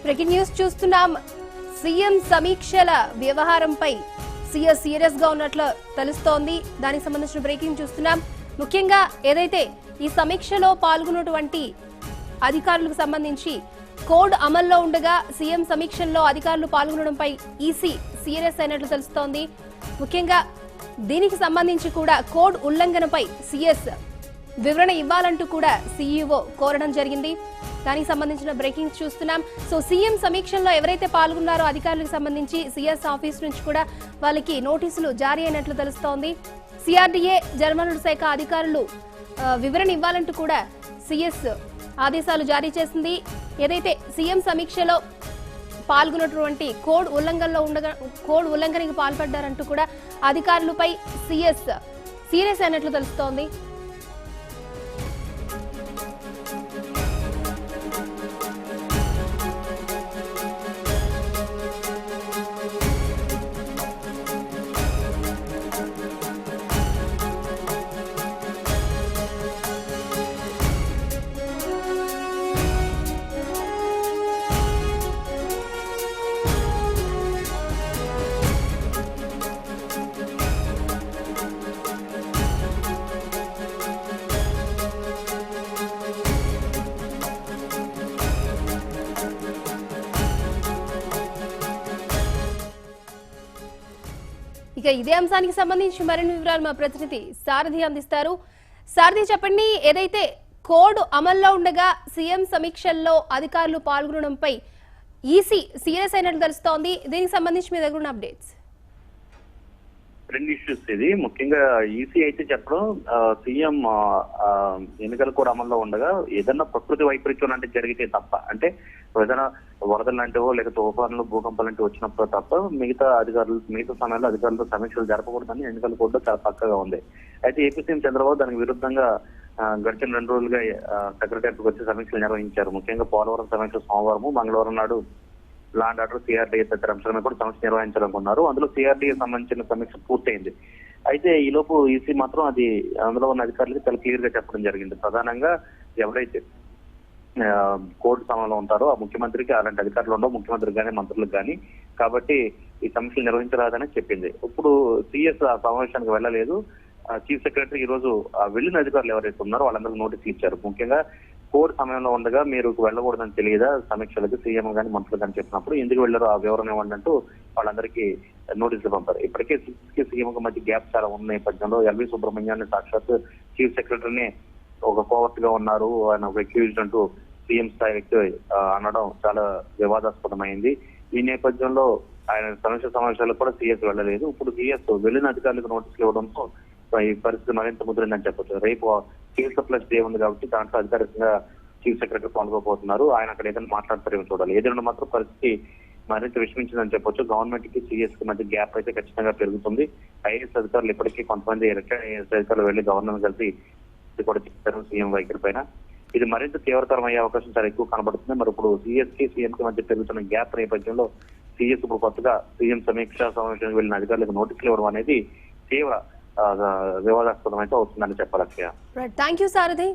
Breaking news చూస్తున్నాం. CM సమీక్షల వ్యవహారంపై CS serious గా ఉన్నట్లు తెలుస్తోంది. దానికి సంబంధించిన బ్రేకింగ్ చూస్తున్నాం. ముఖ్యంగా ఏదైతే ఈ సమీక్షలో పాల్గొన్నటువంటి అధికారులకు సంబంధించి కోడ్ అమల్లో ఉండగా సీఎం సమీక్షల్లో అధికారులు పాల్గొనడంపై ఈసీ సీరియస్ అయినట్లు తెలుస్తోంది. ముఖ్యంగా దీనికి సంబంధించి కూడా కోడ్ ఉల్లంఘనపై సీఎస్ వివరణ ఇవ్వాలంటూ కూడా సీఈఓ కోరడం జరిగింది. దానికి సంబంధించిన బ్రేకింగ్ చూస్తున్నాం. సో సీఎం సమీక్షల్లో ఎవరైతే పాల్గొన్నారో అధికారులకు సంబంధించి సీఎస్ ఆఫీస్ నుంచి కూడా వాళ్ళకి నోటీసులు జారీ అయినట్లు తెలుస్తోంది. సిఆర్డీఏ జలవనరుల శాఖ అధికారులు వివరణ ఇవ్వాలంటూ కూడా సీఎస్ ఆదేశాలు జారీ చేసింది. ఏదైతే సీఎం సమీక్షలో పాల్గొన్నటువంటి కోడ్ ఉల్లంఘనకి పాల్పడ్డారంటూ కూడా అధికారులపై సీఎస్ సీరియస్ అయినట్లు తెలుస్తోంది. ఇక ఇదే అంశానికి సంబంధించి మరిన్ని వివరాలు మా ప్రతినిధి సారథి అందిస్తారు. సారథి చెప్పండి, ఏదైతే కోడ్ అమల్లో ఉండగా సీఎం సమీక్షల్లో అధికారులు పాల్గొనడంపై ఈసీ సీరియస్ అయినట్లు తెలుస్తోంది. దీనికి సంబంధించి మీ దగ్గర ఉన్న అప్డేట్స్. రెండు ఇష్యూస్ ఇది. ముఖ్యంగా ఈసీ అయితే చెప్పడం సీఎం ఎన్నికలు కూడా అమల్లో ఉండగా ఏదన్నా ప్రకృతి వైపరీత్యం లాంటివి జరిగితే తప్ప, అంటే ఏదైనా వరదలు లాంటివో లేక తుఫాన్లు భూకంపాలు లాంటివి వచ్చినప్పుడు తప్ప మిగతా సమయంలో అధికారులతో సమీక్షలు జరపకూడదని ఎన్నికల కోడ్లో చాలా పక్కగా ఉంది. అయితే ఏపీ సీఎం చంద్రబాబు దానికి విరుద్ధంగా గడిచిన 2 రోజులుగా సెక్రటరీకి వచ్చి సమీక్షలు నిర్వహించారు. ముఖ్యంగా పోలవరం సమీక్ష సోమవారం, మంగళవారం నాడు ల్యాండ్ ఆర్డర్, సిఆర్డీఏ తదితర అంశాలను కూడా సమీక్ష నిర్వహించాలనుకున్నారు. అందులో సిఆర్డీఏ సంబంధించిన సమీక్ష పూర్తయింది. అయితే ఈ లోపు ఈసీ మాత్రం అది అందులో ఉన్న అధికారులకు చాలా క్లియర్ గా చెప్పడం జరిగింది. ప్రధానంగా ఎవరైతే కోర్టు సమయంలో ఉంటారో ఆ ముఖ్యమంత్రికి అలాంటి అధికారులు ఉండవు, ముఖ్యమంత్రికి కానీ మంత్రులకు కానీ, కాబట్టి ఈ సమీక్షలు నిర్వహించరాదని చెప్పింది. ఇప్పుడు సీఎస్ ఆ సమావేశానికి వెళ్ళలేదు. చీఫ్ సెక్రటరీ ఈ రోజు వెళ్లిన అధికారులు ఎవరైతే ఉన్నారో వాళ్ళందరికీ నోటీసులు ఇచ్చారు. ముఖ్యంగా కోడ్ సమయంలో ఉండగా మీరు వెళ్ళకూడదని తెలియదా సమీక్షలకు సీఎం కానీ మంత్రులు కానీ చెప్పినప్పుడు ఎందుకు వెళ్ళారో ఆ వివరణ ఇవ్వండి అంటూ వాళ్ళందరికీ నోటీసులు పంపారు. ఇప్పటికే సీఎం మధ్య గ్యాప్ చాలా ఉన్న నేపథ్యంలో ఎల్వి సుబ్రహ్మణ్యాన్ని సాక్షాత్ చీఫ్ సెక్రటరీని ఒక కోవర్ట్ గా ఉన్నారు, ఆయన ఒక అక్యూజ్డ్ అంటూ సీఎం స్థాయి వ్యక్తి అనడం చాలా వివాదాస్పదమైంది. ఈ నేపథ్యంలో ఆయన సమీక్ష సమావేశాలకు కూడా సీఎస్ వెళ్ళలేదు. ఇప్పుడు సీఎస్ వెళ్లిన అధికారులకు నోటీసులు ఇవ్వడంతో ఈ పరిస్థితి మరింత ముదిరిందని చెప్పొచ్చు. రేపు సివిల్ సప్లైస్ డే ఉంది కాబట్టి దాంట్లో అధికారికంగా చీఫ్ సెక్రటరీ పాల్గొపోతున్నారు. ఆయన అక్కడ ఏదైనా మాట్లాడతారేమో చూడాలి. ఏదైనా మాత్రం పరిస్థితి మరింత విషమించిందని చెప్పొచ్చు. గవర్నమెంట్ కి సీఎస్ కి మధ్య గ్యాప్ అయితే ఖచ్చితంగా పెరుగుతుంది. ఐఏఎస్ అధికారులు ఇప్పటికీ కొంతమంది రిటైర్డ్ ఐఏఎస్ అధికారులు వెళ్లి గవర్నర్ కలిసి కూడా చెప్పారు సీఎం వైఖరి పైన. ఇది మరింత తీవ్రతరం అయ్యే అవకాశం చాలా ఎక్కువ కనబడుతుంది. మరి ఇప్పుడు సీఎస్ కి సీఎం కి మధ్య పెరుగుతున్న గ్యాప్ నేపథ్యంలో సీఎస్ ఇప్పుడు కొత్తగా సీఎం సమీక్షా సమావేశానికి వెళ్లిన అధికారులకు నోటీసులు ఇవ్వడం అనేది తీవ్ర వివాదాస్పదం అయితే అవుతుందని చెప్పాలి. Thank you Sarathi.